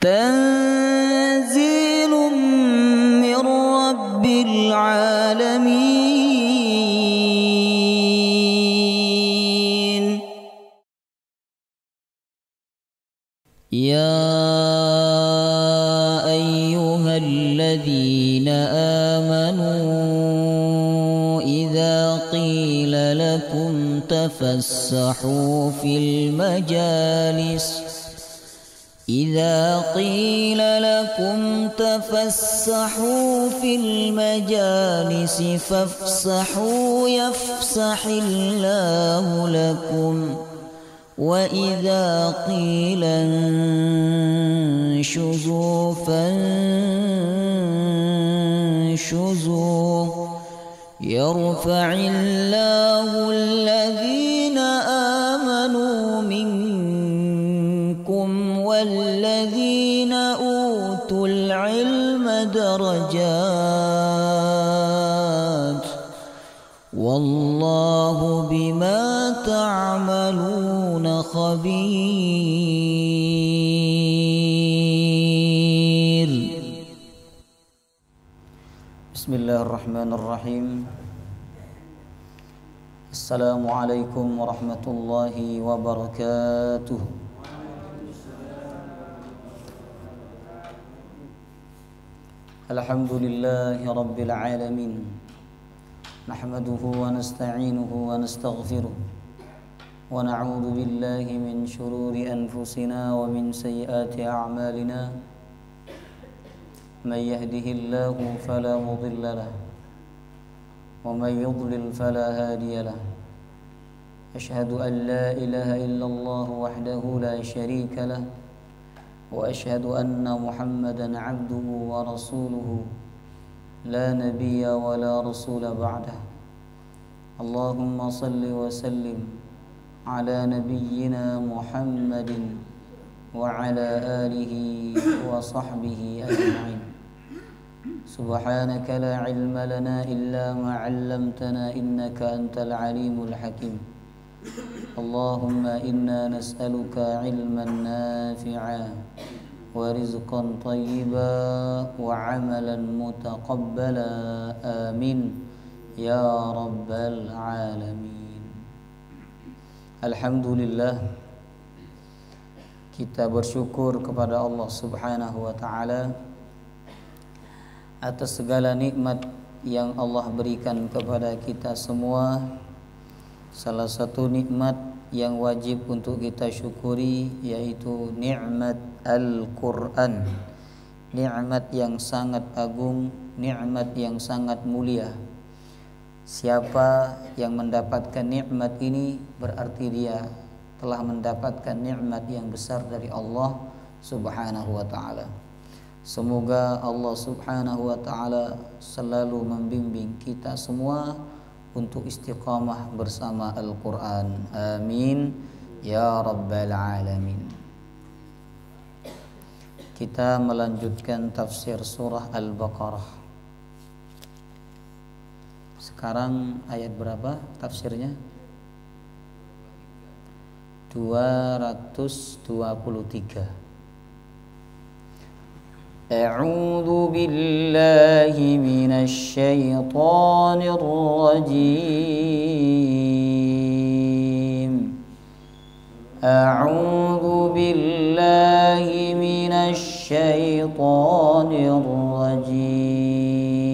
تنزيل من رب العالمين. يا أيها الذين آمنوا إذا قيل لكم تفسحوا في المجالس فافسحوا يفسح الله لكم، وإذا قيل انشزوا فانشزوا يرفع الله الذين آمنوا منكم والذين أوتوا العلم درجات، والله بما تعملون خبير. بسم الله الرحمن الرحيم. السلام عليكم ورحمة الله وبركاته. الحمد لله رب العالمين، نحمده ونستعينه ونستغفره، ونعوذ بالله من شرور أنفسنا ومن سيئات أعمالنا. من يهده الله فلا مضل له، ومن يضلل فلا هادي له. أشهد أن لا إله إلا الله وحده لا شريك له، وأشهد أن محمدا عبده ورسوله، لا نبي ولا رسول بعده. اللهم صل وسلم على نبينا محمد وعلى آله وصحبه أجمعين. سبحانك لا علم لنا إلا ما علمتنا إنك أنت العليم الحكيم. اللهم إنا نسألك علما نافعا ورزقا طيبا وعملا متقبلا، آمين يا رب العالمين. Alhamdulillah, kita bersyukur kepada Allah Subhanahu wa ta'ala atas segala nikmat yang Allah berikan kepada kita semua. Salah satu nikmat yang wajib untuk kita syukuri yaitu nikmat Al-Quran, nikmat yang sangat agung, nikmat yang sangat mulia. Siapa yang mendapatkan nikmat ini berarti dia telah mendapatkan nikmat yang besar dari Allah Subhanahu wa ta'ala. Semoga Allah Subhanahu wa ta'ala selalu membimbing kita semua untuk istiqamah bersama Al-Quran. Amin ya rabbal alamin. Kita melanjutkan tafsir surah Al-Baqarah. Sekarang ayat berapa tafsirnya? 223. A'udzu billahi minasy syaithanir rajim. A'udzu billahi minasy syaithanir rajim.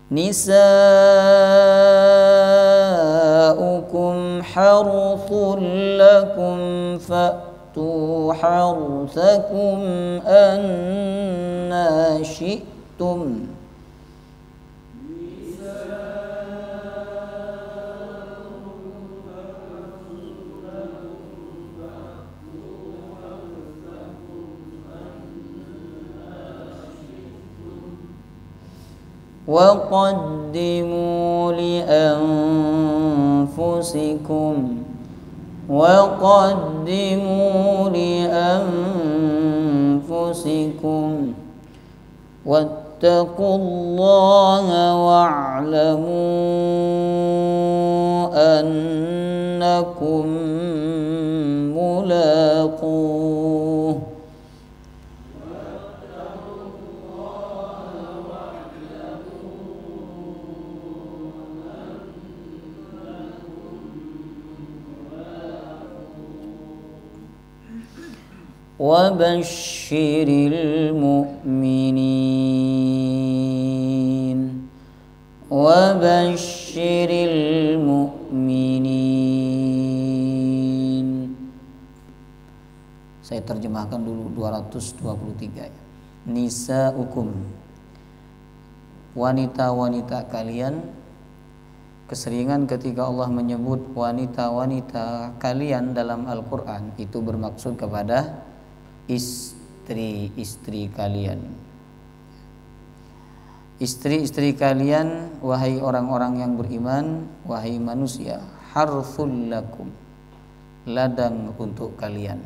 Nisa'ukum harthun lakum fa'tu harthakum anna syi'tum. وقدموا لأنفسكم واتقوا الله واعلموا أنكم ملاقوه وبشر المؤمنين وبشر المؤمنين. Saya terjemahkan dulu 223 ya. Nisaukum, wanita-wanita kalian. Keseringan ketika Allah menyebut wanita-wanita kalian dalam Al-Quran, itu bermaksud kepada istri-istri kalian. Istri-istri kalian, wahai orang-orang yang beriman, wahai manusia, harthul lakum, ladang untuk kalian.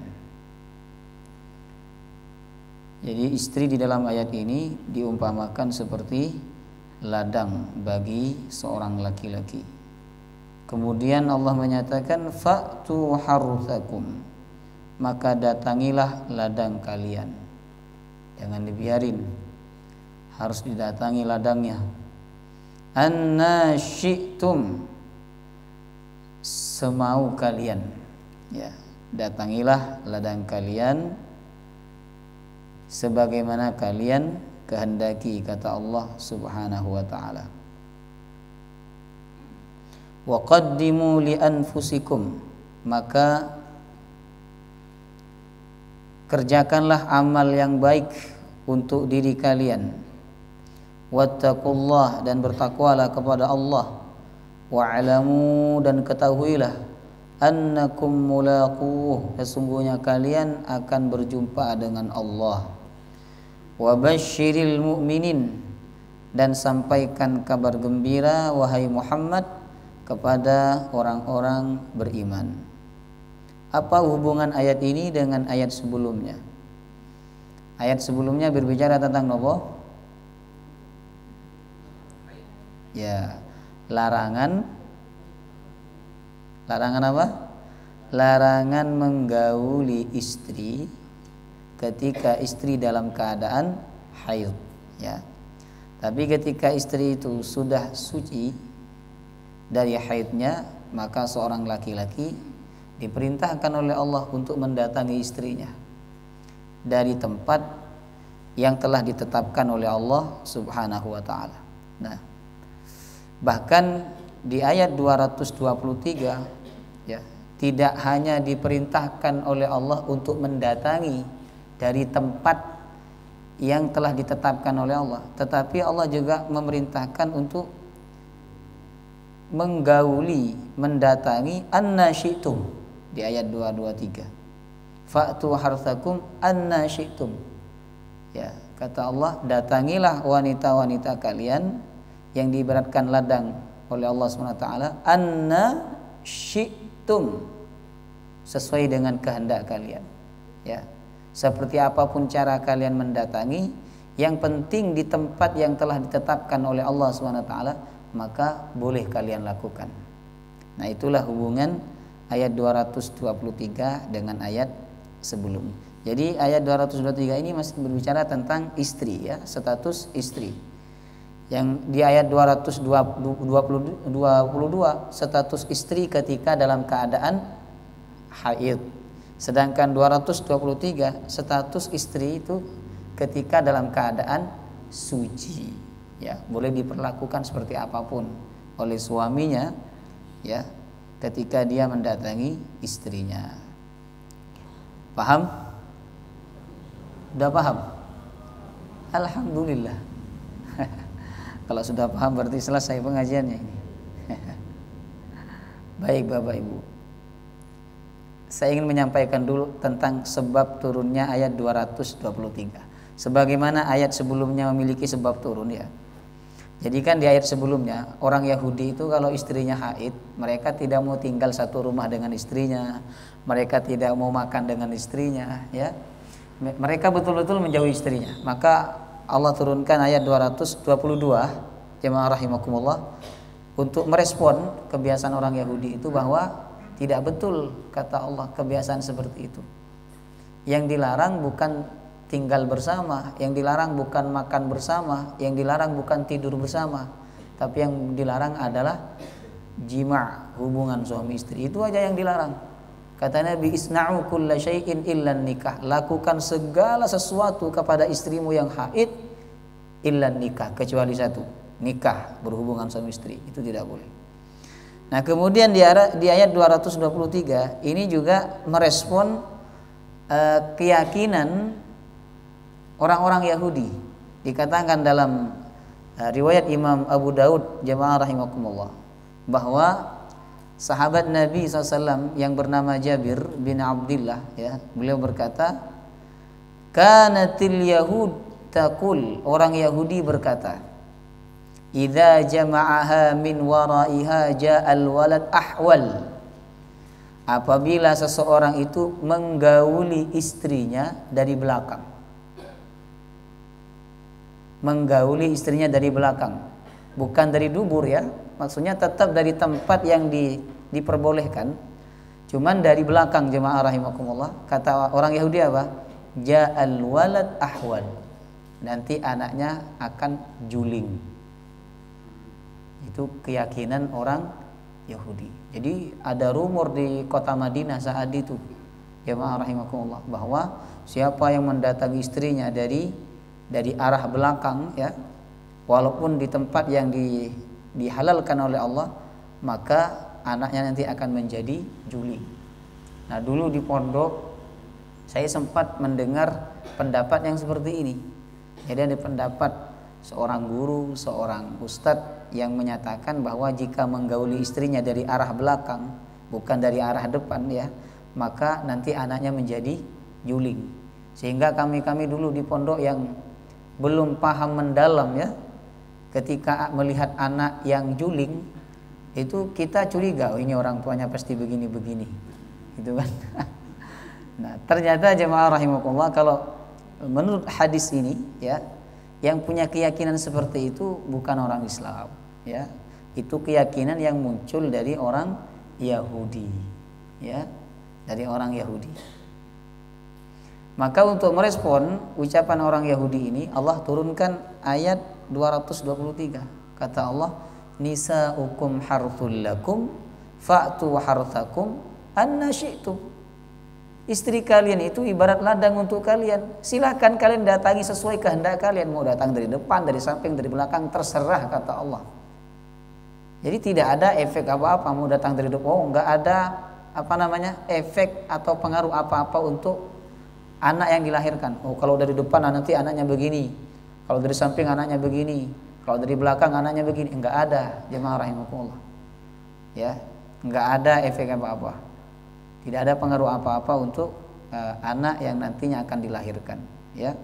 Jadi istri di dalam ayat ini diumpamakan seperti ladang bagi seorang laki-laki. Kemudian Allah menyatakan fa'tu harthakum, maka datangilah ladang kalian. Jangan dibiarin, harus didatangi ladangnya. Anna syi'tum, semau kalian. Ya, datangilah ladang kalian sebagaimana kalian kehendaki, kata Allah Subhanahu wa ta'ala. Wa qaddimu li anfusikum, maka kerjakanlah amal yang baik untuk diri kalian. Wattaqullah, dan bertakwalah kepada Allah. Wa'lamu, dan ketahuilah annakum mulaquh, sesungguhnya kalian akan berjumpa dengan Allah. Wa basyiril mu'minin, dan sampaikan kabar gembira wahai Muhammad kepada orang-orang beriman. Apa hubungan ayat ini dengan ayat sebelumnya? Ayat sebelumnya berbicara tentang apa? Ya, larangan apa? Larangan menggauli istri ketika istri dalam keadaan haid, ya. Tapi ketika istri itu sudah suci dari haidnya, maka seorang laki-laki diperintahkan oleh Allah untuk mendatangi istrinya dari tempat yang telah ditetapkan oleh Allah Subhanahu wa ta'ala. Nah, bahkan di ayat 223 ya, tidak hanya diperintahkan oleh Allah untuk mendatangi dari tempat yang telah ditetapkan oleh Allah, tetapi Allah juga memerintahkan untuk menggauli, mendatangi anna syi'tum di ayat 223. Fa'tu harthakum anna syi'tum. Ya, kata Allah, datangilah wanita-wanita kalian yang diibaratkan ladang oleh Allah SWT, anna syi'tum, sesuai dengan kehendak kalian. Ya. Seperti apapun cara kalian mendatangi, yang penting di tempat yang telah ditetapkan oleh Allah SWT, maka boleh kalian lakukan. Nah, itulah hubungan ayat 223 dengan ayat sebelum. Jadi ayat 223 ini masih berbicara tentang istri, ya, status istri. Yang di ayat 222 status istri ketika dalam keadaan haid. Sedangkan 223 status istri itu ketika dalam keadaan suci, ya, boleh diperlakukan seperti apapun oleh suaminya, ya, ketika dia mendatangi istrinya. Paham? Sudah paham? Alhamdulillah. Kalau sudah paham berarti selesai pengajiannya ini. Baik Bapak Ibu, saya ingin menyampaikan dulu tentang sebab turunnya ayat 223. Sebagaimana ayat sebelumnya memiliki sebab turun, ya. Jadi kan di ayat sebelumnya orang Yahudi itu kalau istrinya haid, mereka tidak mau tinggal satu rumah dengan istrinya, mereka tidak mau makan dengan istrinya, ya. Mereka betul-betul menjauhi istrinya. Maka Allah turunkan ayat 222, jemaah rahimakumullah, untuk merespon kebiasaan orang Yahudi itu bahwa tidak betul, kata Allah, kebiasaan seperti itu. Yang dilarang bukan tinggal bersama, yang dilarang bukan makan bersama, yang dilarang bukan tidur bersama, tapi yang dilarang adalah jima', hubungan suami istri. Itu aja yang dilarang. Kata Nabi, isna'u kulla syai'in illa nikah. Lakukan segala sesuatu kepada istrimu yang haid illa nikah, kecuali satu, nikah, berhubungan suami istri. Itu tidak boleh. Nah, kemudian di ayat 223 ini juga merespon keyakinan orang-orang Yahudi. Dikatakan dalam riwayat Imam Abu Daud jamaah rahimakumullah bahwa sahabat Nabi SAW yang bernama Jabir bin Abdullah, ya, beliau berkata, kanatil yahud taqul, orang Yahudi berkata, idza jama'aha min waraiha ja'al walad ahwal, apabila seseorang itu menggauli istrinya dari belakang. Menggauli istrinya dari belakang, bukan dari dubur, ya. Maksudnya tetap dari tempat yang diperbolehkan, cuman dari belakang, jemaah rahimakumullah. Kata orang Yahudi apa? Ja'al walad ahwal, nanti anaknya akan juling. Itu keyakinan orang Yahudi. Jadi ada rumor di kota Madinah saat itu, jemaah rahimakumullah, bahwa siapa yang mendatangi istrinya dari arah belakang, ya, walaupun di tempat yang dihalalkan oleh Allah, maka anaknya nanti akan menjadi juling. Nah, dulu di pondok saya sempat mendengar pendapat yang seperti ini. Jadi ada pendapat seorang guru, seorang ustadz yang menyatakan bahwa jika menggauli istrinya dari arah belakang, bukan dari arah depan, ya, maka nanti anaknya menjadi juling. Sehingga kami dulu di pondok yang belum paham mendalam, ya, ketika melihat anak yang juling itu kita curiga, oh ini orang tuanya pasti begini-begini, gitu kan. Nah, ternyata jemaah rahimakumullah, kalau menurut hadis ini, ya, yang punya keyakinan seperti itu bukan orang Islam, ya. Itu keyakinan yang muncul dari orang Yahudi, ya, dari orang Yahudi. Maka untuk merespon ucapan orang Yahudi ini, Allah turunkan ayat 223. Kata Allah, nisa'ukum harthul lakum fa'tu harthakum anna syi'tum. Istri kalian itu ibarat ladang untuk kalian. Silahkan kalian datangi sesuai kehendak kalian. Mau datang dari depan, dari samping, dari belakang, terserah, kata Allah. Jadi tidak ada efek apa-apa mau datang dari depan. Oh, enggak ada efek atau pengaruh apa-apa untuk anak yang dilahirkan. Oh, kalau dari depan nanti anaknya begini, kalau dari samping anaknya begini, kalau dari belakang anaknya begini. Enggak ada, jemaah rahimakumullah, ya, enggak ada efek apa-apa. Tidak ada pengaruh apa-apa untuk anak yang nantinya akan dilahirkan, ya.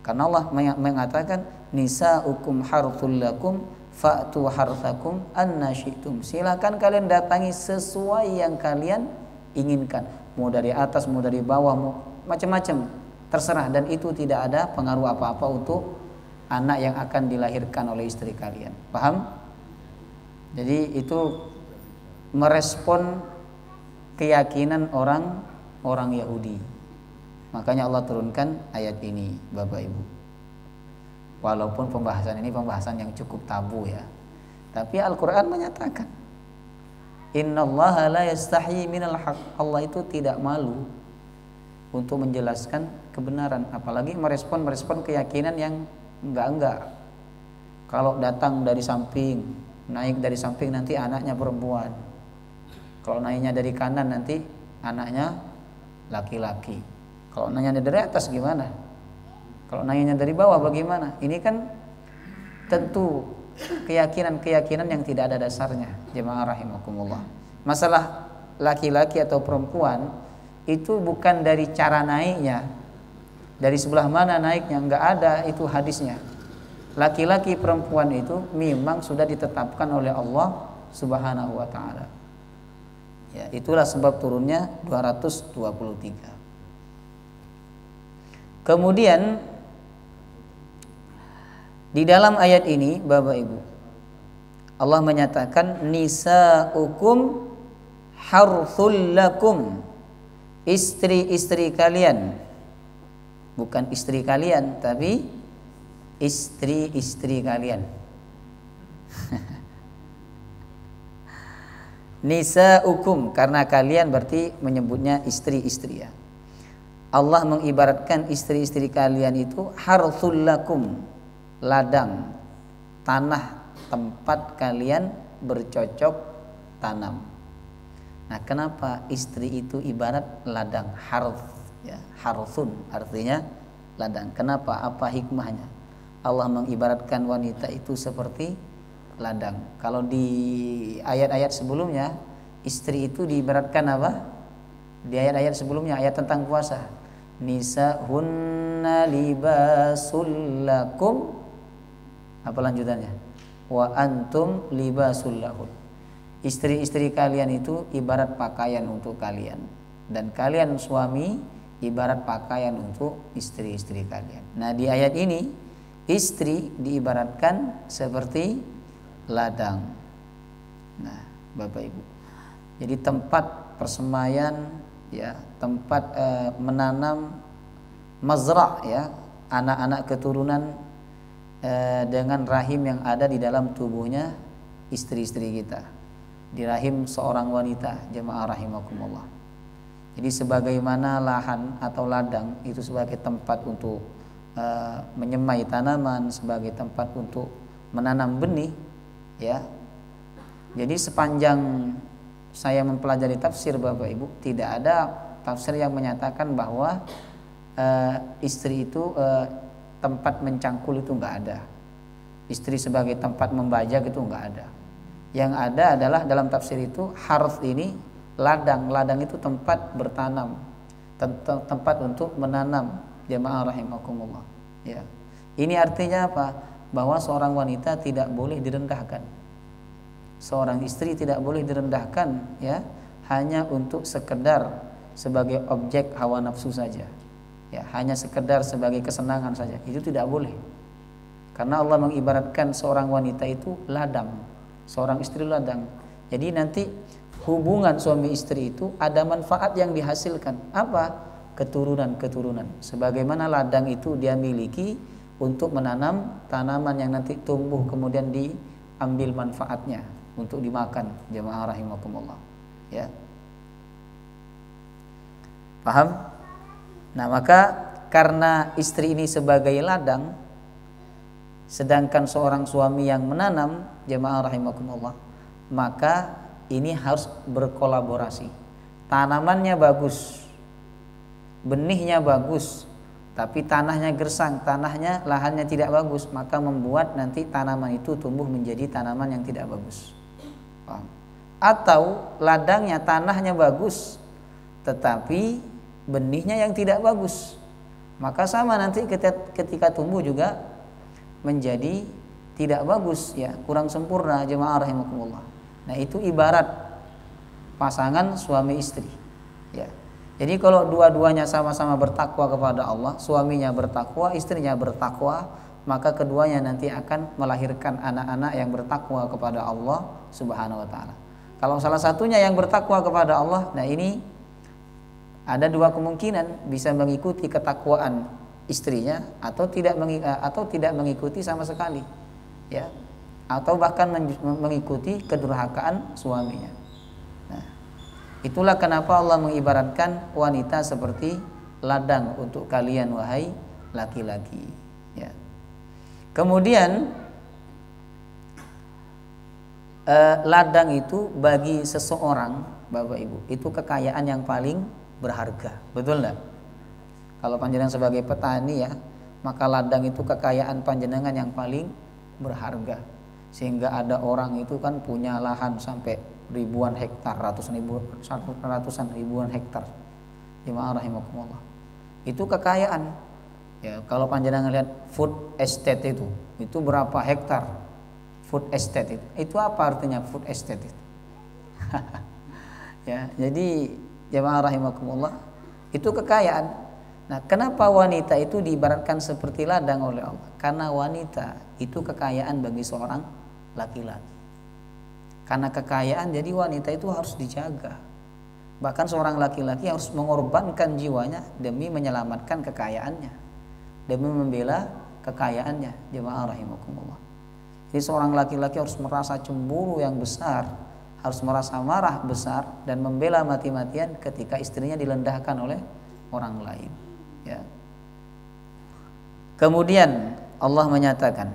Karena Allah mengatakan nisa'ukum harthul lakum fa'tu harthakum anna syi'tum. Silakan kalian datangi sesuai yang kalian inginkan. Mau dari atas, mau dari bawah, mau macam-macam, terserah, dan itu tidak ada pengaruh apa-apa untuk anak yang akan dilahirkan oleh istri kalian. Paham? Jadi itu merespon keyakinan orang Yahudi. Makanya Allah turunkan ayat ini, Bapak Ibu. Walaupun pembahasan ini pembahasan yang cukup tabu, ya, tapi Al-Quran menyatakan innallaha la yastahi minal haq. Allah itu tidak malu untuk menjelaskan kebenaran, apalagi merespon keyakinan yang enggak. Kalau datang dari samping, naik dari samping nanti anaknya perempuan. Kalau naiknya dari kanan nanti anaknya laki-laki. Kalau naiknya dari atas gimana? Kalau naiknya dari bawah bagaimana? Ini kan tentu keyakinan yang tidak ada dasarnya, jemaah rahimakumullah. Masalah laki-laki atau perempuan itu bukan dari cara naiknya, dari sebelah mana naiknya, enggak ada itu hadisnya. Laki-laki perempuan itu memang sudah ditetapkan oleh Allah Subhanahu wa taala. Ya, itulah sebab turunnya 223. Kemudian di dalam ayat ini, Bapak Ibu, Allah menyatakan nisa'ukum harthul lakum. Istri-istri kalian, bukan istri kalian, tapi istri-istri kalian. Nisaukum, karena kalian berarti menyebutnya istri-istri ya. Allah mengibaratkan istri-istri kalian itu harthul lakum, ladang, tanah tempat kalian bercocok tanam. Nah, kenapa istri itu ibarat ladang, harth ya, harthun artinya ladang. Kenapa? Apa hikmahnya? Allah mengibaratkan wanita itu seperti ladang. Kalau di ayat-ayat sebelumnya istri itu diibaratkan apa? Di ayat-ayat sebelumnya, ayat tentang puasa, nisahunna libasul lakum, apa lanjutannya? Wa antum libasul lahun. Istri-istri kalian itu ibarat pakaian untuk kalian, dan kalian suami ibarat pakaian untuk istri-istri kalian. Nah, di ayat ini istri diibaratkan seperti ladang. Nah, Bapak Ibu, jadi tempat persemaian ya, tempat menanam mazra' ya, anak-anak keturunan dengan rahim yang ada di dalam tubuhnya istri-istri kita, di rahim seorang wanita, jemaah rahimakumullah. Jadi sebagaimana lahan atau ladang itu sebagai tempat untuk menyemai tanaman, sebagai tempat untuk menanam benih ya. Jadi sepanjang saya mempelajari tafsir Bapak Ibu, tidak ada tafsir yang menyatakan bahwa istri itu tempat mencangkul, itu enggak ada. Istri sebagai tempat membajak itu enggak ada. Yang ada adalah dalam tafsir itu harth ini ladang. Ladang itu tempat bertanam, tempat untuk menanam, jemaah rahimakumullah ya. Ini artinya apa? Bahwa seorang wanita tidak boleh direndahkan. Seorang istri tidak boleh direndahkan ya, hanya untuk sekedar sebagai objek hawa nafsu saja. Ya, hanya sekedar sebagai kesenangan saja. Itu tidak boleh. Karena Allah mengibaratkan seorang wanita itu ladang, seorang istri ladang. Jadi nanti hubungan suami istri itu ada manfaat yang dihasilkan. Apa? Keturunan-keturunan. Sebagaimana ladang itu dia miliki untuk menanam tanaman yang nanti tumbuh kemudian diambil manfaatnya untuk dimakan, jemaah rahimakumullah ya. Paham? Nah, maka karena istri ini sebagai ladang, sedangkan seorang suami yang menanam, jemaah rahimakumullah, maka ini harus berkolaborasi. Tanamannya bagus, benihnya bagus, tapi tanahnya gersang, tanahnya, lahannya tidak bagus, maka membuat nanti tanaman itu tumbuh menjadi tanaman yang tidak bagus. Paham? Atau ladangnya, tanahnya bagus, tetapi benihnya yang tidak bagus, maka sama nanti ketika tumbuh juga menjadi tidak bagus ya, kurang sempurna, jemaah rahimakumullah. Nah, itu ibarat pasangan suami istri ya. Jadi kalau dua-duanya sama-sama bertakwa kepada Allah, suaminya bertakwa, istrinya bertakwa, maka keduanya nanti akan melahirkan anak-anak yang bertakwa kepada Allah Subhanahu wa taala. Kalau salah satunya yang bertakwa kepada Allah, nah ini ada dua kemungkinan, bisa mengikuti ketakwaan istrinya atau tidak mengikuti sama sekali ya, atau bahkan mengikuti kedurhakaan suaminya. Nah, itulah kenapa Allah mengibaratkan wanita seperti ladang untuk kalian wahai laki-laki ya. Kemudian ladang itu bagi seseorang, Bapak Ibu, itu kekayaan yang paling berharga, betul enggak? Kalau panjenengan sebagai petani ya, maka ladang itu kekayaan panjenengan yang paling berharga. Sehingga ada orang itu kan punya lahan sampai ribuan hektar, ratusan ribuan hektar. Jemaah rahimakumullah. Itu kekayaan. Ya, kalau panjenengan lihat food estate itu berapa hektar? Food estate itu apa artinya food estate itu? Ya, jadi jemaah rahimakumullah, itu kekayaan. Nah, kenapa wanita itu diibaratkan seperti ladang oleh Allah? Karena wanita itu kekayaan bagi seorang laki-laki. Karena kekayaan, jadi wanita itu harus dijaga. Bahkan seorang laki-laki harus mengorbankan jiwanya demi menyelamatkan kekayaannya, demi membela kekayaannya, jemaah rahimakumullah. Jadi seorang laki-laki harus merasa cemburu yang besar, harus merasa marah besar dan membela mati-matian ketika istrinya dilendahkan oleh orang lain, ya. Kemudian Allah menyatakan,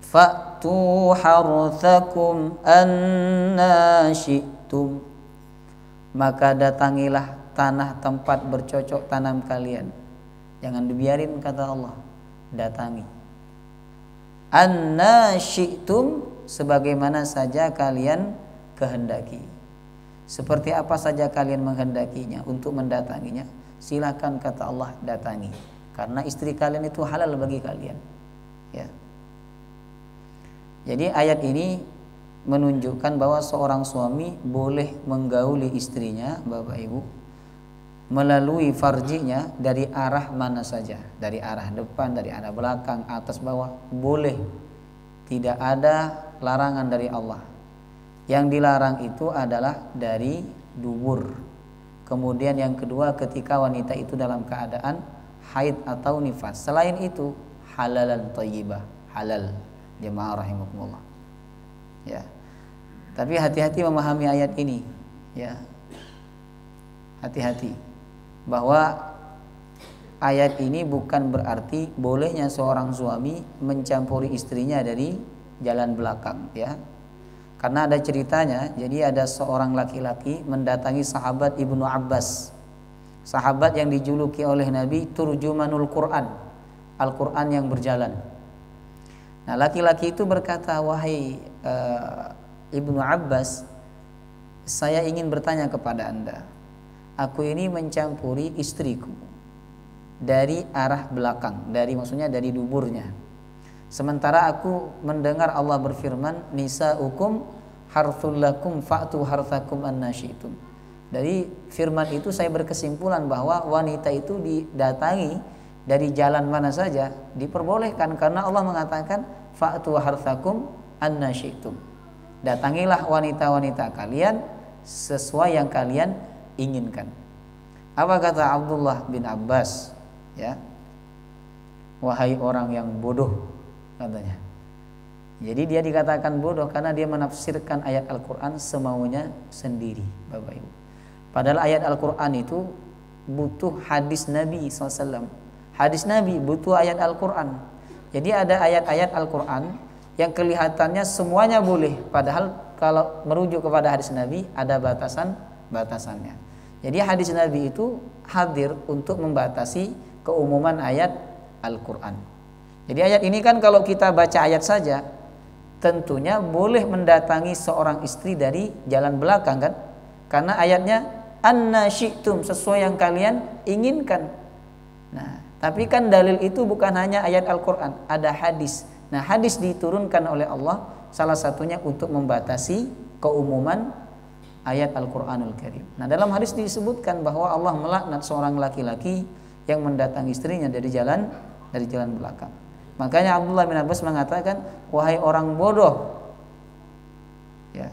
fa'tu harthakum anna syi'tum, maka datangilah tanah tempat bercocok tanam kalian. Jangan dibiarin, kata Allah, datangi. Anna syi'tum, sebagaimana saja kalian kehendaki. Seperti apa saja kalian menghendakinya untuk mendatanginya, silakan, kata Allah, datangi. Karena istri kalian itu halal bagi kalian, ya. Jadi ayat ini menunjukkan bahwa seorang suami boleh menggauli istrinya, Bapak Ibu, melalui farjinya dari arah mana saja, dari arah depan, dari arah belakang, atas, bawah, boleh. Tidak ada larangan dari Allah. Yang dilarang itu adalah dari dubur. Kemudian yang kedua, ketika wanita itu dalam keadaan haid atau nifas. Selain itu halalan thayyibah, halal. Jemaah rahimakumullah, ya. Tapi hati-hati memahami ayat ini, ya. Hati-hati bahwa ayat ini bukan berarti bolehnya seorang suami mencampuri istrinya dari jalan belakang, ya. Karena ada ceritanya. Jadi ada seorang laki-laki mendatangi sahabat Ibnu Abbas, sahabat yang dijuluki oleh Nabi turjumanul Quran, Al-Quran yang berjalan. Nah, laki-laki itu berkata, wahai Ibnu Abbas, saya ingin bertanya kepada Anda. Aku ini mencampuri istriku dari arah belakang, maksudnya dari duburnya. Sementara aku mendengar Allah berfirman, nisa'ukum harthul lakum fa'tu harthakum anna syi'tum. Dari firman itu saya berkesimpulan bahwa wanita itu didatangi dari jalan mana saja diperbolehkan, karena Allah mengatakan fa'tu harthakum anna syi'tum. Datangilah wanita-wanita kalian sesuai yang kalian inginkan. Apa kata Abdullah bin Abbas, ya? Wahai orang yang bodoh, katanya. Jadi dia dikatakan bodoh karena dia menafsirkan ayat Al-Quran semaunya sendiri, Bapak Ibu. Padahal ayat Al-Quran itu butuh hadis Nabi SAW. Hadis Nabi butuh ayat Al-Quran. Jadi ada ayat-ayat Al-Quran yang kelihatannya semuanya boleh, padahal kalau merujuk kepada hadis Nabi ada batasannya. Jadi hadis Nabi itu hadir untuk membatasi keumuman ayat Al-Quran. Jadi ayat ini kan kalau kita baca ayat saja, tentunya boleh mendatangi seorang istri dari jalan belakang, kan? Karena ayatnya anna syi'tum, sesuai yang kalian inginkan. Nah, tapi kan dalil itu bukan hanya ayat Al-Quran, ada hadis. Nah, hadis diturunkan oleh Allah salah satunya untuk membatasi keumuman ayat Al-Quranul Karim. Nah, dalam hadis disebutkan bahwa Allah melaknat seorang laki-laki yang mendatangi istrinya dari jalan belakang. Makanya Abdullah bin Abbas mengatakan, wahai orang bodoh, ya.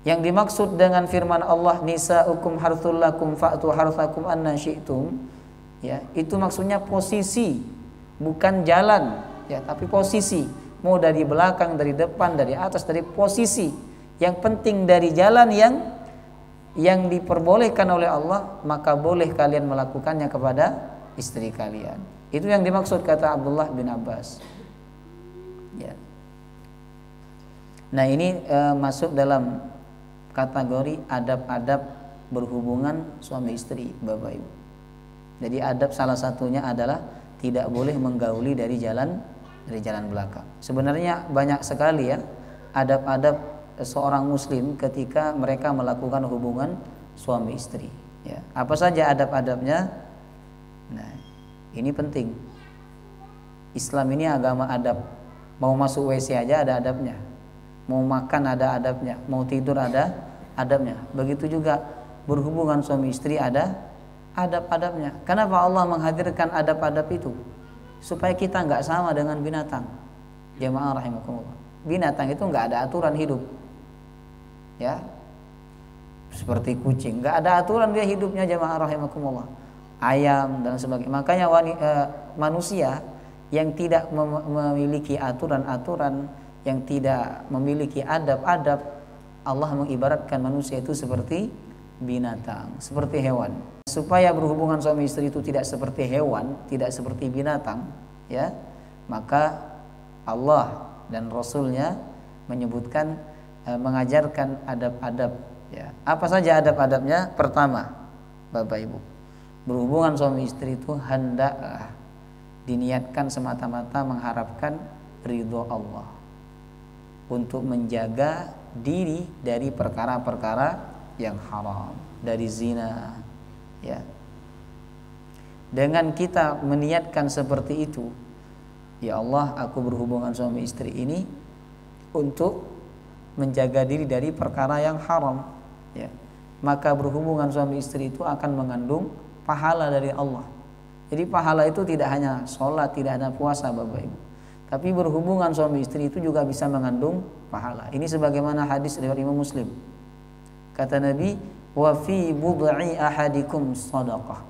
Yang dimaksud dengan firman Allah nisa'ukum harthul lakum fa'tu harthakum anna syi'tum, ya, itu maksudnya posisi, bukan jalan, ya, tapi posisi. Mau dari belakang, dari depan, dari atas, dari posisi. Yang penting dari jalan yang diperbolehkan oleh Allah, maka boleh kalian melakukannya kepada istri kalian. Itu yang dimaksud, kata Abdullah bin Abbas, ya. Nah, ini masuk dalam kategori adab-adab berhubungan suami istri, Bapak Ibu. Jadi adab salah satunya adalah tidak boleh menggauli dari jalan belakang. Sebenarnya banyak sekali, ya, adab-adab seorang muslim ketika mereka melakukan hubungan suami istri, ya. Apa saja adab-adabnya? Nah, ini penting. Islam ini agama adab. Mau masuk WC aja ada adabnya. Mau makan ada adabnya. Mau tidur ada adabnya. Begitu juga berhubungan suami istri ada adab-adabnya. Kenapa Allah menghadirkan adab-adab itu? Supaya kita nggak sama dengan binatang. Jemaah rahimakumullah. Binatang itu nggak ada aturan hidup, ya. Seperti kucing, nggak ada aturan dia hidupnya, jemaah rahimakumullah. Ayam dan sebagainya. Makanya manusia yang tidak memiliki aturan-aturan, yang tidak memiliki adab-adab, Allah mengibaratkan manusia itu seperti binatang, seperti hewan. Supaya berhubungan suami istri itu tidak seperti hewan, tidak seperti binatang, ya, maka Allah dan Rasulnya menyebutkan, mengajarkan adab-adab, ya. Apa saja adab-adabnya? Pertama, Bapak Ibu, berhubungan suami istri itu hendaklah diniatkan semata-mata mengharapkan ridho Allah, untuk menjaga diri dari perkara-perkara yang haram, dari zina, ya. Dengan kita meniatkan seperti itu, ya Allah, aku berhubungan suami istri ini untuk menjaga diri dari perkara yang haram, ya, maka berhubungan suami istri itu akan mengandung pahala dari Allah. Jadi pahala itu tidak hanya sholat, tidak hanya puasa, Bapak Ibu, tapi berhubungan suami istri itu juga bisa mengandung pahala. Ini sebagaimana hadis riwayat Imam Muslim. Kata Nabi, wa fi bud'i ahadikum shadaqah.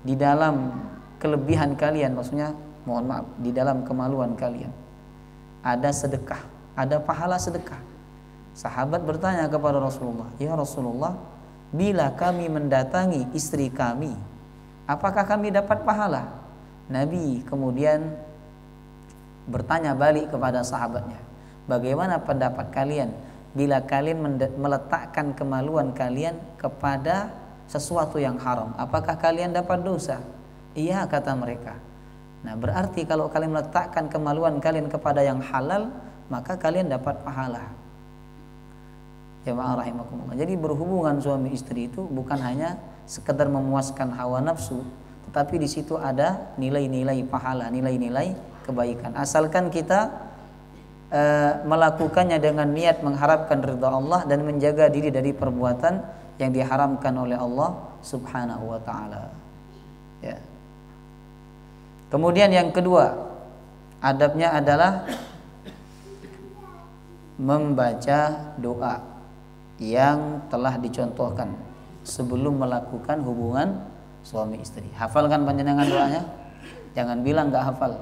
Di dalam kelebihan kalian, maksudnya mohon maaf, di dalam kemaluan kalian ada sedekah, ada pahala sedekah. Sahabat bertanya kepada Rasulullah, ya Rasulullah, bila kami mendatangi istri kami, apakah kami dapat pahala? Nabi kemudian bertanya balik kepada sahabatnya, bagaimana pendapat kalian bila kalian meletakkan kemaluan kalian kepada sesuatu yang haram, apakah kalian dapat dosa? Iya, kata mereka. Nah, berarti kalau kalian meletakkan kemaluan kalian kepada yang halal, maka kalian dapat pahala. Jamaah rahimakumullah. Jadi berhubungan suami istri itu bukan hanya sekedar memuaskan hawa nafsu, tetapi di situ ada nilai-nilai pahala, nilai-nilai kebaikan. Asalkan kita melakukannya dengan niat mengharapkan ridha Allah dan menjaga diri dari perbuatan yang diharamkan oleh Allah Subhanahu wa taala. Ya. Kemudian yang kedua, adabnya adalah membaca doa yang telah dicontohkan sebelum melakukan hubungan suami istri. Hafalkan panjenengan doanya. Jangan bilang enggak hafal.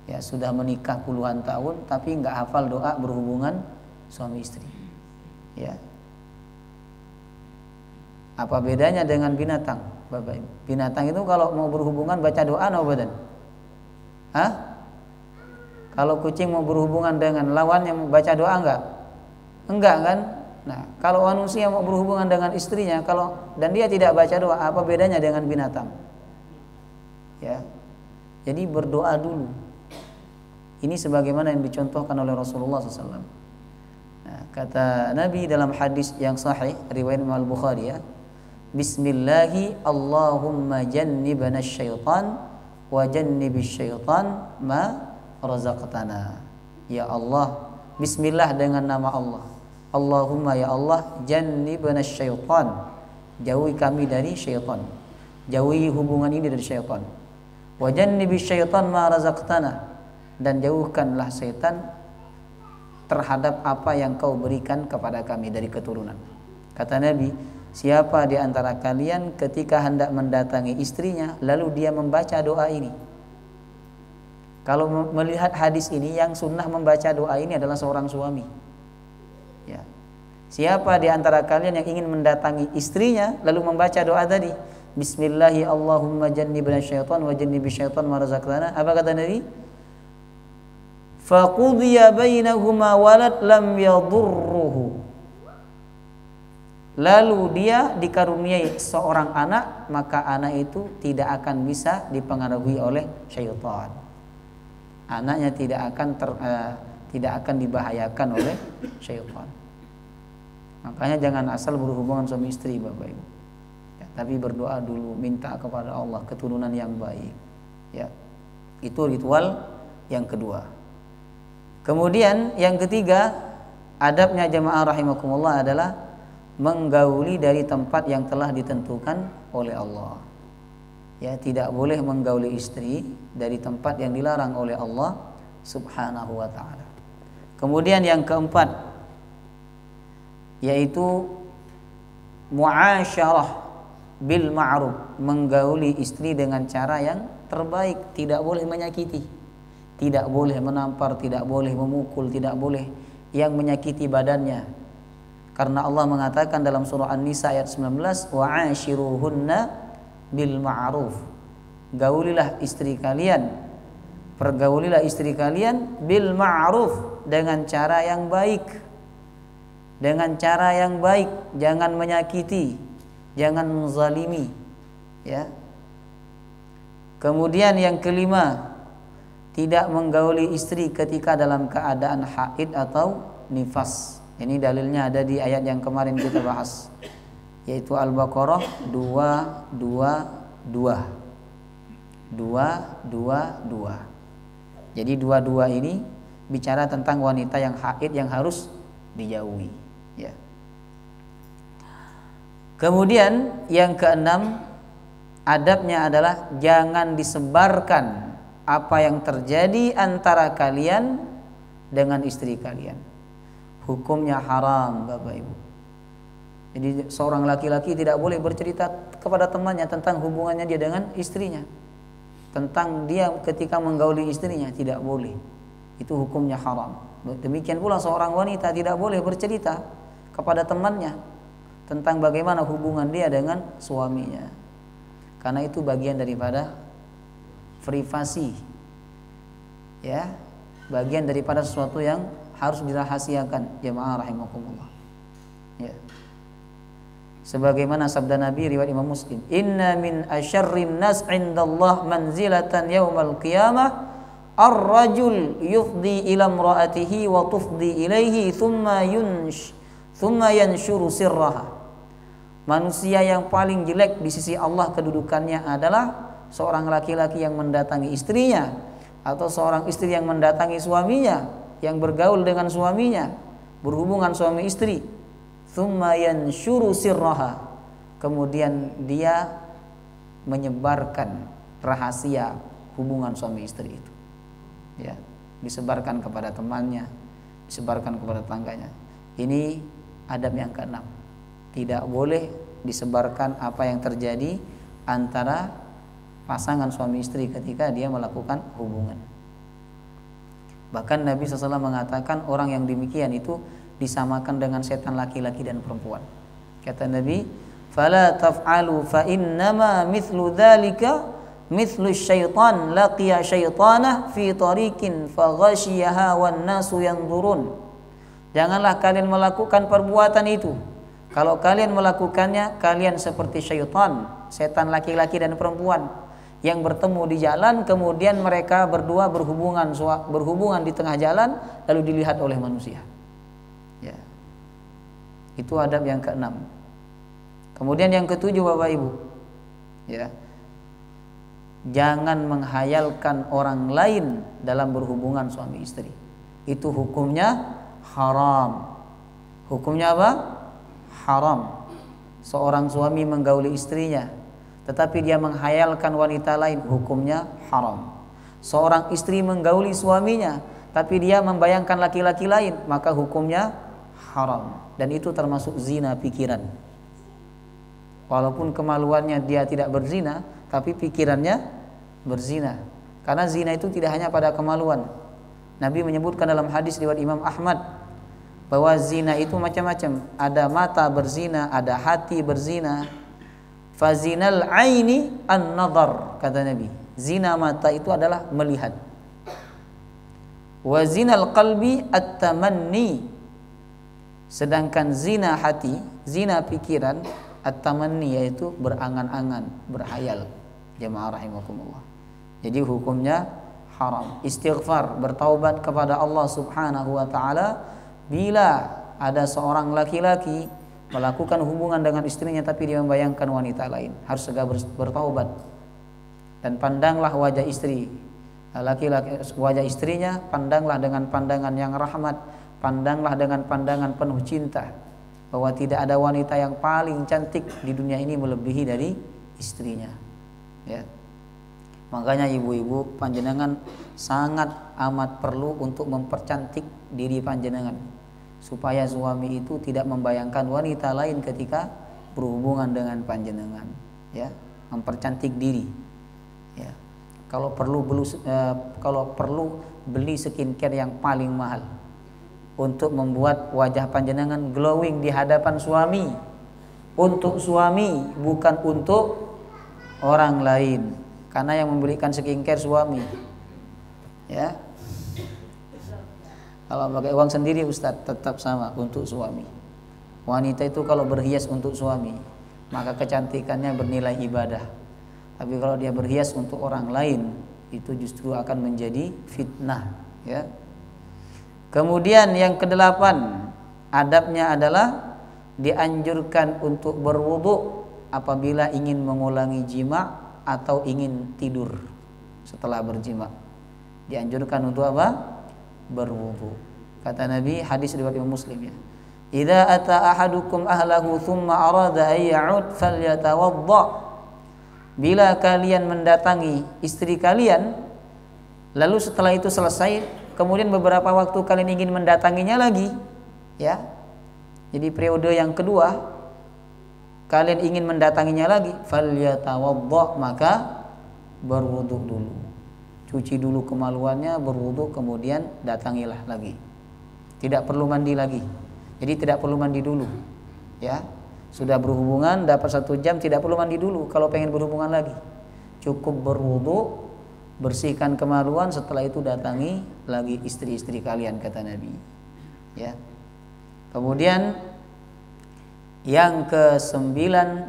Ya, sudah menikah puluhan tahun tapi enggak hafal doa berhubungan suami istri. Ya. Apa bedanya dengan binatang, Bapak Ibu? Binatang itu kalau mau berhubungan baca doa no badan. Hah? Kalau kucing mau berhubungan dengan lawannya mau baca doa enggak? Enggak kan? Nah, kalau manusia mau berhubungan dengan istrinya dan dia tidak baca doa, apa bedanya dengan binatang? Ya. Jadi berdoa dulu. Ini sebagaimana yang dicontohkan oleh Rasulullah SAW. Nah, kata Nabi dalam hadis yang sahih riwayat Imam Al-Bukhari, ya, Bismillahi Allahumma jannibna syaitan wa jannibish syaitan ma razaqtana. Ya Allah, bismillah dengan nama Allah. Allahumma, ya Allah, jannibna syaitan, jauhi kami dari syaitan, jauhi hubungan ini dari syaitan. Wa jannibish syaitan ma razaqtana, dan jauhkanlah syaitan terhadap apa yang kau berikan kepada kami dari keturunan. Kata Nabi, siapa di antara kalian ketika hendak mendatangi istrinya lalu dia membaca doa ini? Kalau melihat hadis ini, yang sunnah membaca doa ini adalah seorang suami. Ya. Siapa di antara kalian yang ingin mendatangi istrinya lalu membaca doa tadi, Bismillahi Allahumma jannibna syaitan wa jannibish syaitan ma razaqtana, apa kata Nabi? Faqudiya bainahuma walad lam yadurruhu. Lalu dia dikaruniai seorang anak, maka anak itu tidak akan bisa dipengaruhi oleh syaitan. Anaknya tidak akan dibahayakan oleh syaitan. Makanya jangan asal berhubungan suami istri, Bapak Ibu. Ya, tapi berdoa dulu, minta kepada Allah keturunan yang baik. Ya, itu ritual yang kedua. Kemudian yang ketiga, adabnya jemaah rahimakumullah adalah menggauli dari tempat yang telah ditentukan oleh Allah. Ya, tidak boleh menggauli istri dari tempat yang dilarang oleh Allah Subhanahu wa taala. Kemudian yang keempat, yaitu muasyarah bil ma'ruf, menggauli istri dengan cara yang terbaik, tidak boleh menyakiti, tidak boleh menampar, tidak boleh memukul, tidak boleh yang menyakiti badannya. Karena Allah mengatakan dalam surah An-Nisa ayat 19, wa'ashiruhunna bil ma'ruf. Gaulilah istri kalian, pergaulilah istri kalian bil ma'ruf, dengan cara yang baik. Dengan cara yang baik, jangan menyakiti, jangan menzalimi, ya. Kemudian yang kelima, tidak menggauli istri ketika dalam keadaan haid atau nifas. Ini dalilnya ada di ayat yang kemarin kita bahas, yaitu Al-Baqarah 222. Jadi 22 ini bicara tentang wanita yang haid yang harus dijauhi, ya. Kemudian yang keenam, adabnya adalah jangan disebarkan apa yang terjadi antara kalian dengan istri kalian. Hukumnya haram, Bapak Ibu. Jadi seorang laki-laki tidak boleh bercerita kepada temannya tentang hubungannya dia dengan istrinya, tentang dia ketika menggauli istrinya, tidak boleh. Itu hukumnya haram. Demikian pula seorang wanita tidak boleh bercerita kepada temannya tentang bagaimana hubungan dia dengan suaminya, karena itu bagian daripada privasi, ya, bagian daripada sesuatu yang harus dirahasiakan, jemaah rahimakumullah, ya. Sebagaimana sabda Nabi riwayat Imam Muslim, inna min asyarrin nas indallah manzilatan yaumal qiyamah ar-rajul yufdi ila imra'atihi wa tufdi ilaihi thumma yanshuru sirraha. Manusia yang paling jelek di sisi Allah kedudukannya adalah seorang laki-laki yang mendatangi istrinya, atau seorang istri yang mendatangi suaminya, yang bergaul dengan suaminya, berhubungan suami istri. Thumma yanshuru sirraha, kemudian dia menyebarkan rahasia hubungan suami istri itu, ya, disebarkan kepada temannya, disebarkan kepada tetangganya. Ini adab yang keenam. Tidak boleh disebarkan apa yang terjadi antara pasangan suami istri ketika dia melakukan hubungan. Bahkan Nabi SAW mengatakan orang yang demikian itu disamakan dengan setan laki-laki dan perempuan. Kata Nabi, "Fala taf'alu fa innama mithlu dzalika mithlu syaitan laqiya syaitanah fi tariqin fa ghasyiyaha wan nasu yanzurun." Janganlah kalian melakukan perbuatan itu. Kalau kalian melakukannya, kalian seperti syaitan, setan laki-laki dan perempuan yang bertemu di jalan, kemudian mereka berdua berhubungan di tengah jalan, lalu dilihat oleh manusia. Ya. Itu adab yang keenam. Kemudian yang ketujuh, Bapak Ibu, ya, jangan menghayalkan orang lain dalam berhubungan suami istri. Itu hukumnya haram. Hukumnya apa? Haram. Seorang suami menggauli istrinya, tetapi dia menghayalkan wanita lain, hukumnya haram. Seorang istri menggauli suaminya, tapi dia membayangkan laki-laki lain, maka hukumnya haram. Dan itu termasuk zina pikiran. Walaupun kemaluannya dia tidak berzina, tapi pikirannya berzina. Karena zina itu tidak hanya pada kemaluan. Nabi menyebutkan dalam hadis riwayat Imam Ahmad bahwa zina itu macam-macam. Ada mata berzina, ada hati berzina. Fazinal aini an-nadhar, kata Nabi. Zina mata itu adalah melihat. Wa zinal qalbi at-tamanni. Sedangkan zina hati, zina pikiran, at-tamanni, yaitu berangan-angan, berhayal. Jemaah rahimakumullah. Jadi hukumnya haram. Istighfar, bertaubat kepada Allah Subhanahu wa taala bila ada seorang laki-laki melakukan hubungan dengan istrinya tapi dia membayangkan wanita lain, harus segera bertaubat. Dan pandanglah wajah istri, laki-laki wajah istrinya, pandanglah dengan pandangan yang rahmat, pandanglah dengan pandangan penuh cinta, bahwa tidak ada wanita yang paling cantik di dunia ini melebihi dari istrinya, ya. Makanya ibu-ibu, panjenengan sangat amat perlu untuk mempercantik diri panjenengan, supaya suami itu tidak membayangkan wanita lain ketika berhubungan dengan panjenengan, ya. Mempercantik diri, ya. Kalau perlu beli skincare yang paling mahal, untuk membuat wajah panjenengan glowing di hadapan suami, untuk suami bukan untuk orang lain, karena yang memberikan skincare suami. Ya, kalau pakai uang sendiri Ustadz tetap sama untuk suami. Wanita itu kalau berhias untuk suami, maka kecantikannya bernilai ibadah. Tapi kalau dia berhias untuk orang lain, itu justru akan menjadi fitnah, ya. Kemudian yang kedelapan, adabnya adalah dianjurkan untuk berwudu apabila ingin mengulangi jima atau ingin tidur setelah berjima. Dianjurkan untuk apa? Berwudu. Kata Nabi, hadis riwayat Imam Muslim, ya. Idza ata ahadukum ahlahu thumma arada ay ya'ud falyatawadda. Bila kalian mendatangi istri kalian, lalu setelah itu selesai, kemudian beberapa waktu kalian ingin mendatanginya lagi, ya. Jadi periode yang kedua kalian ingin mendatanginya lagi, falyatawadda, maka berwudu dulu. Cuci dulu kemaluannya, berwudu, kemudian datangilah lagi. Tidak perlu mandi lagi. Jadi tidak perlu mandi dulu, ya. Sudah berhubungan dapat 1 jam, tidak perlu mandi dulu kalau pengen berhubungan lagi. Cukup berwudu, bersihkan kemaluan, setelah itu datangi lagi istri-istri kalian, kata Nabi, ya. Kemudian yang ke-9,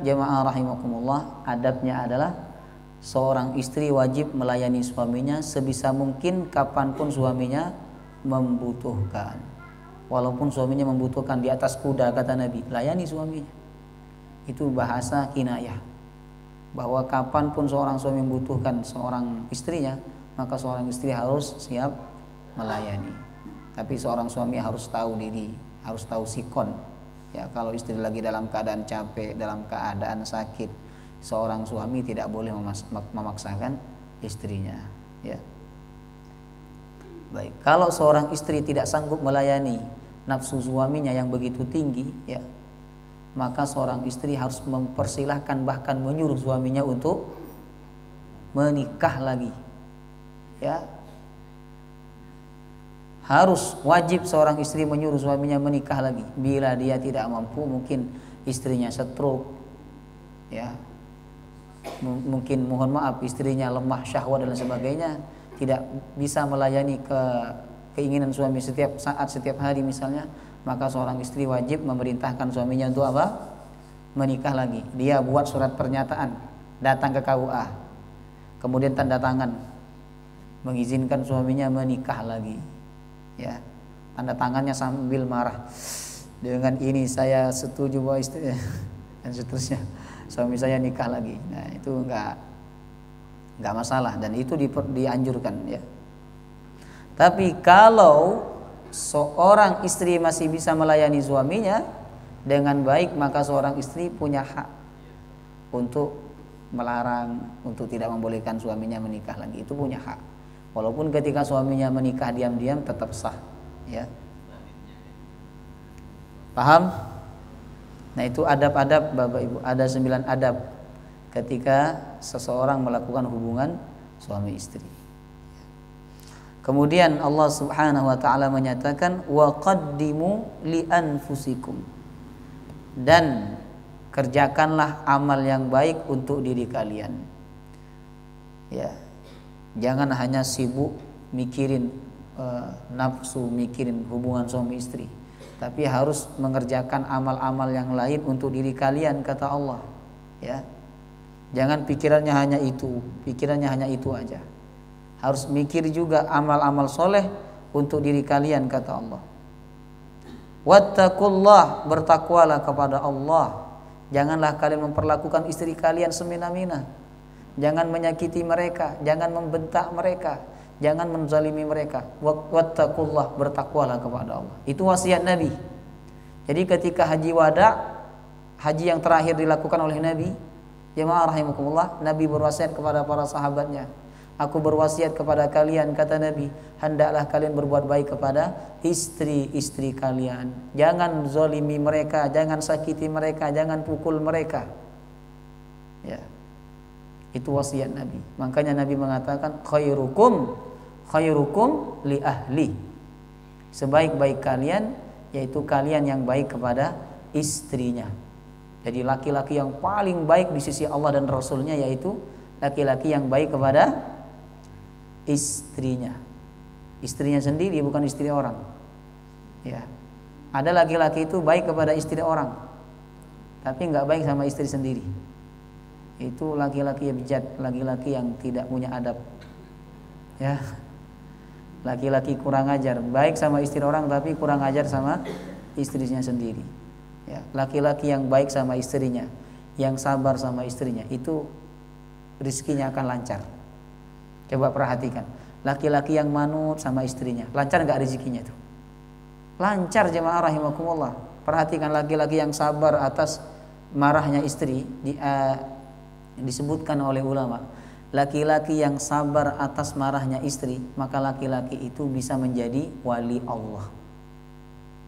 jemaah rahimakumullah, adabnya adalah seorang istri wajib melayani suaminya sebisa mungkin kapanpun suaminya membutuhkan. Walaupun suaminya membutuhkan di atas kuda, kata Nabi, layani suaminya. Itu bahasa kinayah, bahwa kapanpun seorang suami membutuhkan seorang istrinya, maka seorang istri harus siap melayani. Tapi seorang suami harus tahu diri, harus tahu sikon. Ya, kalau istri lagi dalam keadaan capek, dalam keadaan sakit, seorang suami tidak boleh memaksakan istrinya, ya. Baik, kalau seorang istri tidak sanggup melayani nafsu suaminya yang begitu tinggi, ya, maka seorang istri harus mempersilahkan, bahkan menyuruh suaminya untuk menikah lagi, ya. Harus wajib seorang istri menyuruh suaminya menikah lagi. Bila dia tidak mampu, mungkin istrinya stroke, ya, mungkin mohon maaf istrinya lemah syahwat dan sebagainya, tidak bisa melayani keinginan suami setiap saat, setiap hari misalnya, maka seorang istri wajib memerintahkan suaminya untuk apa? Menikah lagi. Dia buat surat pernyataan, datang ke KUA, kemudian tanda tangan mengizinkan suaminya menikah lagi, ya. Tanda tangannya sambil marah, dengan ini saya setuju bahwa istri dan seterusnya, suami saya nikah lagi. Nah, itu enggak masalah dan itu dianjurkan, ya. Tapi kalau seorang istri masih bisa melayani suaminya dengan baik, maka seorang istri punya hak untuk melarang, untuk tidak membolehkan suaminya menikah lagi. Itu punya hak. Walaupun ketika suaminya menikah diam-diam tetap sah, ya. Paham? Nah, itu adab-adab Bapak Ibu. Ada 9 adab ketika seseorang melakukan hubungan suami istri. Kemudian Allah Subhanahu wa taala menyatakan wa qaddimu li anfusikum, dan kerjakanlah amal yang baik untuk diri kalian. Ya. Jangan hanya sibuk mikirin nafsu, mikirin hubungan suami istri, tapi harus mengerjakan amal-amal yang lain untuk diri kalian, kata Allah, ya. Jangan pikirannya hanya itu aja. Harus mikir juga amal-amal soleh untuk diri kalian, kata Allah. Wattaqullah, bertakwalah kepada Allah. Janganlah kalian memperlakukan istri kalian semena-mena. Jangan menyakiti mereka, jangan membentak mereka, jangan menzalimi mereka. Wattaqullah, bertakwalah kepada Allah. Itu wasiat Nabi. Jadi ketika haji wada, haji yang terakhir dilakukan oleh Nabi, jemaah rahimakumullah, Nabi berwasiat kepada para sahabatnya, aku berwasiat kepada kalian, kata Nabi, hendaklah kalian berbuat baik kepada istri-istri kalian. Jangan zalimi mereka, jangan sakiti mereka, jangan pukul mereka. Ya. Itu wasiat Nabi. Makanya Nabi mengatakan khairukum li ahli. Sebaik-baik kalian yaitu kalian yang baik kepada istrinya. Jadi laki-laki yang paling baik di sisi Allah dan Rasulnya yaitu laki-laki yang baik kepada istrinya. Istrinya sendiri, bukan istri orang. Ya. Ada laki-laki itu baik kepada istri orang, tapi nggak baik sama istri sendiri. Itu laki-laki yang bejat, laki-laki yang tidak punya adab. Ya. Laki-laki kurang ajar, baik sama istri orang tapi kurang ajar sama istrinya sendiri. Ya, laki-laki yang baik sama istrinya, yang sabar sama istrinya, itu rizkinya akan lancar. Coba perhatikan, laki-laki yang manut sama istrinya, lancar nggak rezekinya itu? Lancar jemaah rahimakumullah. Perhatikan laki-laki yang sabar atas marahnya istri, disebutkan oleh ulama, laki-laki yang sabar atas marahnya istri, maka laki-laki itu bisa menjadi wali Allah.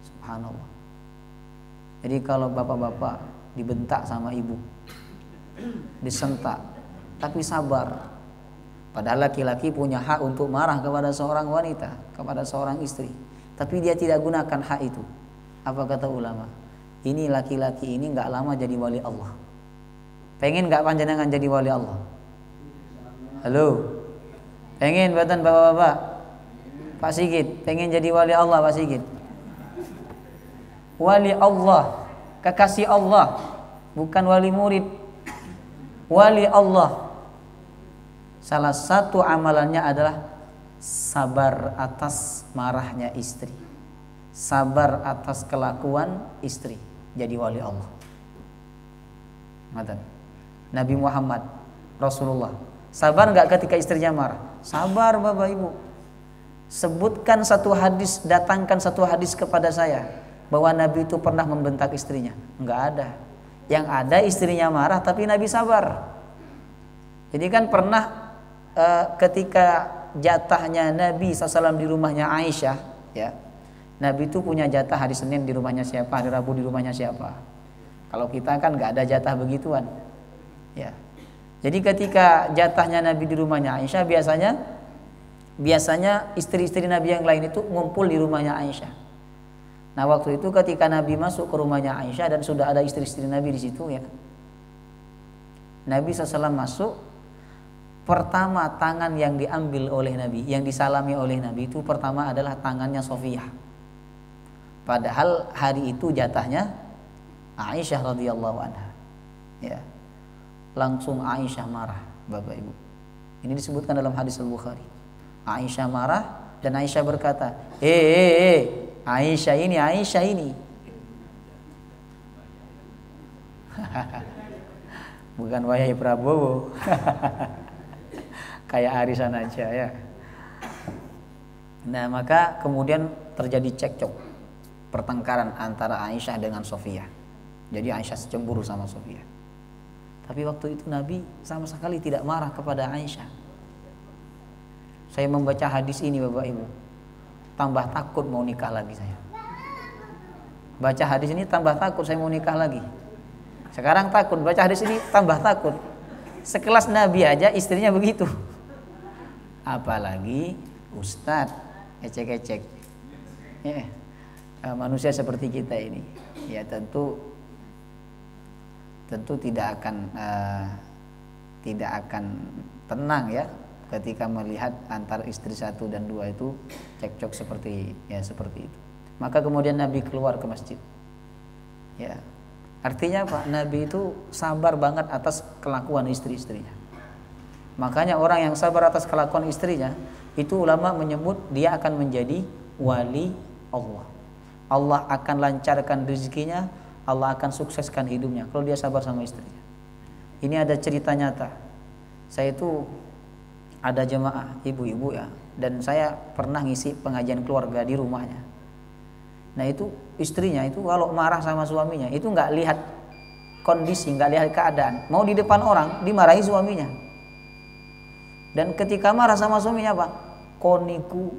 Subhanallah. Jadi kalau bapak-bapak dibentak sama ibu, disentak, tapi sabar, padahal laki-laki punya hak untuk marah kepada seorang wanita, kepada seorang istri, tapi dia tidak gunakan hak itu. Apa kata ulama? Ini laki-laki ini nggak lama jadi wali Allah. Pengen nggak panjenengan jadi wali Allah? Halo, pengen buatan bapak-bapak? Pak Sigit, pengen jadi wali Allah Pak Sigit? Wali Allah, kekasih Allah, bukan wali murid. Wali Allah. Salah satu amalannya adalah sabar atas marahnya istri, sabar atas kelakuan istri, jadi wali Allah. Nabi Muhammad Rasulullah sabar nggak ketika istrinya marah? Sabar Bapak Ibu. Sebutkan satu hadis, datangkan satu hadis kepada saya bahwa Nabi itu pernah membentak istrinya. Nggak ada. Yang ada istrinya marah tapi Nabi sabar. Jadi kan pernah ketika jatahnya Nabi SAW di rumahnya Aisyah, ya, Nabi itu punya jatah hari Senin di rumahnya siapa, hari Rabu di rumahnya siapa. Kalau kita kan nggak ada jatah begituan, ya. Jadi ketika jatahnya Nabi di rumahnya Aisyah, biasanya istri-istri Nabi yang lain itu ngumpul di rumahnya Aisyah. Nah waktu itu ketika Nabi masuk ke rumahnya Aisyah dan sudah ada istri-istri Nabi di situ, ya, Nabi SAW masuk. Pertama tangan yang diambil oleh Nabi, yang disalami oleh Nabi itu pertama adalah tangannya Sofiyah. Padahal hari itu jatahnya Aisyah radhiyallahu anha. Ya. Langsung Aisyah marah, Bapak Ibu. Ini disebutkan dalam hadis Al-Bukhari. Aisyah marah dan Aisyah berkata, Aisyah ini. Bukan wahai Prabowo. Kayak arisan aja, ya. Nah maka kemudian terjadi cekcok, pertengkaran antara Aisyah dengan Sofiyah. Jadi Aisyah cemburu sama Sofiyah. Tapi waktu itu Nabi sama sekali tidak marah kepada Aisyah. Saya membaca hadis ini Bapak Ibu, tambah takut mau nikah lagi saya. Baca hadis ini tambah takut saya mau nikah lagi. Sekarang takut, baca hadis ini tambah takut. Sekelas Nabi aja istrinya begitu, apalagi ustadz ecek-ecek, ya, manusia seperti kita ini, ya tentu tidak akan tenang, ya, ketika melihat antara istri satu dan dua itu cekcok seperti itu. Maka kemudian Nabi keluar ke masjid, ya. Artinya apa? Nabi itu sabar banget atas kelakuan istri-istrinya. Makanya orang yang sabar atas kelakuan istrinya, itu ulama menyebut dia akan menjadi wali Allah. Allah akan lancarkan rezekinya, Allah akan sukseskan hidupnya kalau dia sabar sama istrinya. Ini ada cerita nyata. Saya itu ada jemaah ibu-ibu, ya, dan saya pernah ngisi pengajian keluarga di rumahnya. Nah itu istrinya itu kalau marah sama suaminya itu nggak lihat kondisi, nggak lihat keadaan, mau di depan orang dimarahi suaminya. Dan ketika marah sama suaminya apa? Koniku.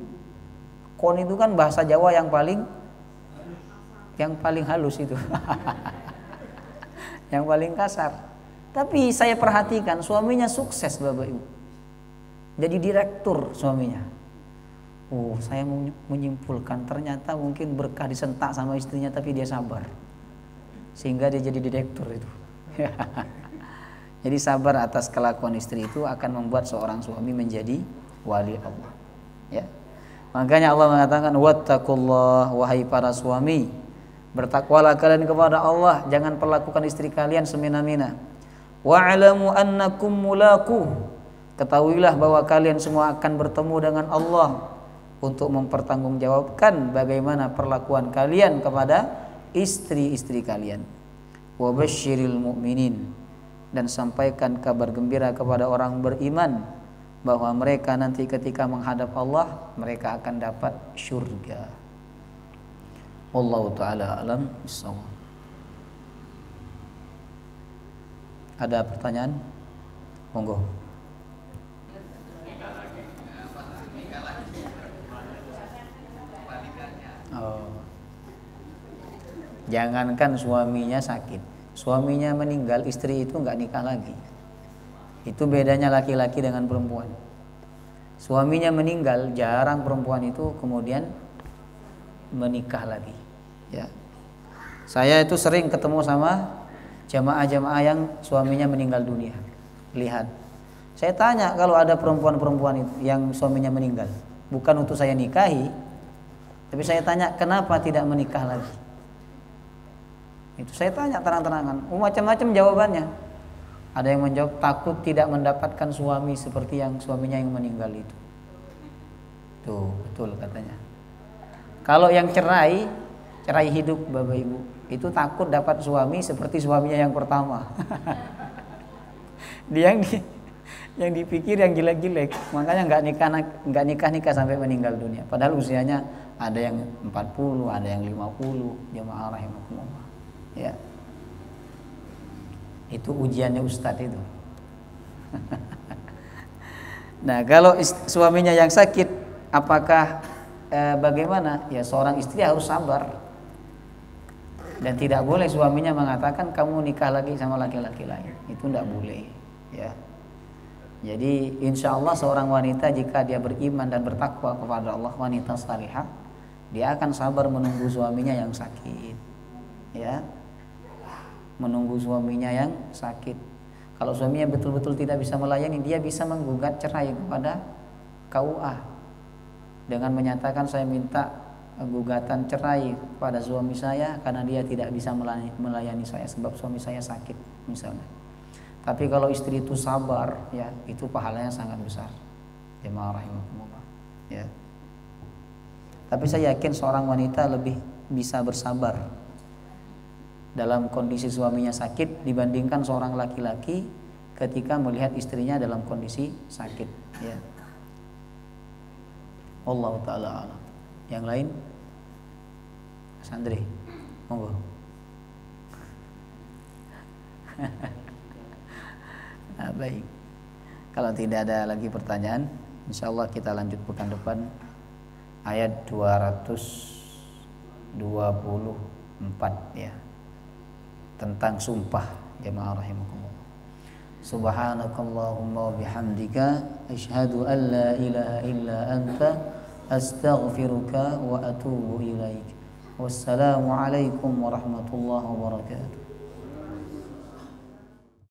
Kon itu kan bahasa Jawa yang paling halus itu. Yang paling kasar. Tapi saya perhatikan suaminya sukses Bapak Ibu. Jadi direktur suaminya. Oh, saya menyimpulkan ternyata mungkin berkah disentak sama istrinya tapi dia sabar. Sehingga dia jadi direktur itu. Jadi sabar atas kelakuan istri itu akan membuat seorang suami menjadi wali Allah. Ya. Makanya Allah mengatakan wattaqullah, wahai para suami, bertakwalah kalian kepada Allah, jangan perlakukan istri kalian semena-mena. Wa'lamu annakum mulaquh, ketahuilah bahwa kalian semua akan bertemu dengan Allah untuk mempertanggungjawabkan bagaimana perlakuan kalian kepada istri-istri kalian. Wa basyiril mu'minin, dan sampaikan kabar gembira kepada orang beriman bahwa mereka nanti ketika menghadap Allah mereka akan dapat syurga. Wallahu taala alam bissawab. Ada pertanyaan? Monggo. Oh. Jangankan suaminya sakit, suaminya meninggal, istri itu nggak nikah lagi. Itu bedanya laki-laki dengan perempuan. Suaminya meninggal, jarang perempuan itu kemudian menikah lagi. Ya, saya itu sering ketemu sama jamaah-jamaah yang suaminya meninggal dunia. Lihat, saya tanya kalau ada perempuan-perempuan itu yang suaminya meninggal, bukan untuk saya nikahi, tapi saya tanya kenapa tidak menikah lagi. Itu saya tanya terang-terangan, macam-macam jawabannya. Ada yang menjawab takut tidak mendapatkan suami seperti yang suaminya yang meninggal itu. Tuh, betul katanya. Kalau yang cerai hidup Bapak Ibu, itu takut dapat suami seperti suaminya yang pertama. Dia yang dipikir yang jelek-jelek, makanya nggak nikah sampai meninggal dunia. Padahal usianya ada yang 40, ada yang 50, jamaah rahimakumullah. Ya. Itu ujiannya ustadz itu. Nah, kalau suaminya yang sakit, apakah bagaimana? Ya, seorang istri harus sabar. Dan tidak boleh suaminya mengatakan kamu nikah lagi sama laki-laki lain. Itu tidak boleh, ya. Jadi insya Allah seorang wanita jika dia beriman dan bertakwa kepada Allah, wanita salihah, dia akan sabar menunggu suaminya yang sakit, ya. Menunggu suaminya yang sakit. Kalau suaminya betul-betul tidak bisa melayani, dia bisa menggugat cerai kepada KUA dengan menyatakan saya minta gugatan cerai pada suami saya karena dia tidak bisa melayani saya sebab suami saya sakit misalnya. Tapi kalau istri itu sabar, ya, itu pahalanya sangat besar. Jemaah rahimakumullah, ya. Tapi saya yakin seorang wanita lebih bisa bersabar dalam kondisi suaminya sakit dibandingkan seorang laki-laki ketika melihat istrinya dalam kondisi sakit, ya. Allah taala alam. Yang lain? Mas Andre, monggo. Nah, baik. Kalau tidak ada lagi pertanyaan, insyaallah kita lanjut pekan depan ayat 224, ya. Tentang sumpah, jemaah rahimakumullah. Subhanakallahumma wa bihamdika asyhadu an la ilaha illa anta astaghfiruka wa atubu ilaik. Wassalamu alaikum warahmatullahi wabarakatuh.